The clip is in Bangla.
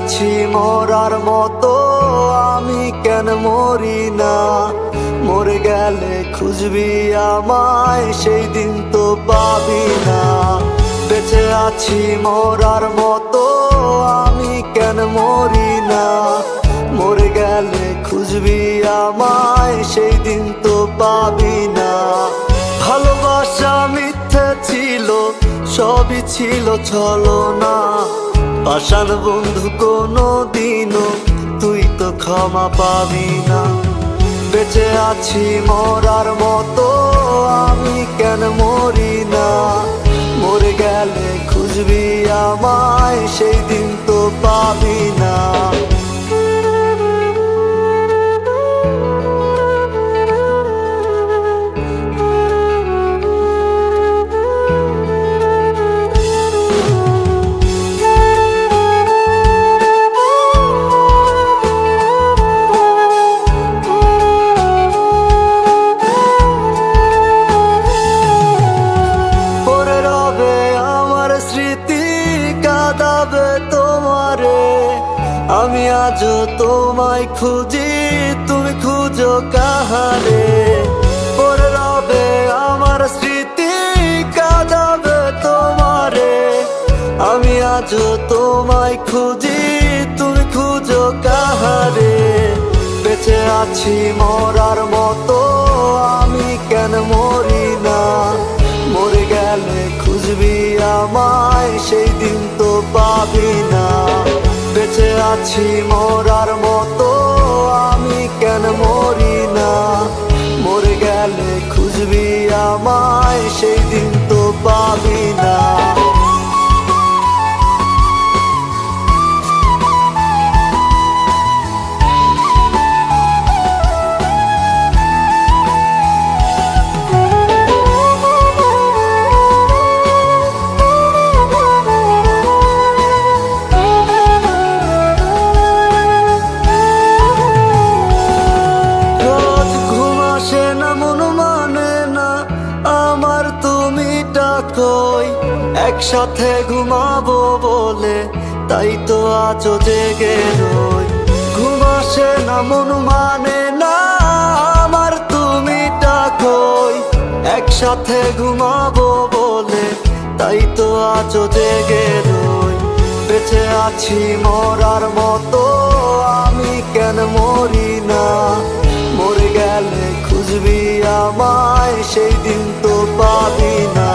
আছি মরার মতো, আমি কেন মরি না? মরে গেলে খুঁজবি আমায়, সেই দিন তো পাবি না। বেঁচে আছি মরার মতো, আমি কেন মরি না? মরে গেলে খুঁজবি আমায়, সেই দিন তো পাবি না। ভালোবাসা মিথ্যে ছিল, সবই ছিল ছলনা। পাষাণ বন্ধু কোনো দিনও তুই তো ক্ষমা পাবি না। বেঁচে আছি মরার মতো, আমি কেন মরি না? মরে গেলে খুঁজবি আমায়, সেই দিন তো পাবি না। আমি আজও তোমায় খুঁজি, তুমি খুঁজো কাহারে? পড়ে রবে আমার স্মৃতি, কাঁদাবে তোমারে। আমি আজও তোমায় খুঁজি, তুমি খুঁজো কাহারে? বেঁচে আছি মরার মতো, আমি কেন মরি না? মরে গেলে খুঁজবি আমায়, সেই দিন তো পাবি না। বেঁচে আছি মরার মতো, আমি কেন মরি না? মরে গেলে খুঁজবি আমায়, সেই দিন তো পাবি না। একসাথে ঘুমাবো বলে তাই তো আজও জেগে রই। ঘুম আসে না, মন মানে না আমার, তুমি ডাকোই। একসাথে ঘুমাবো বলে তাই তো আজও জেগে রই। বেঁচে আছি মরার মতো, আমি কেন মরি না? মরে গেলে খুঁজবি আমায়, সেই দিন তো পাবি না।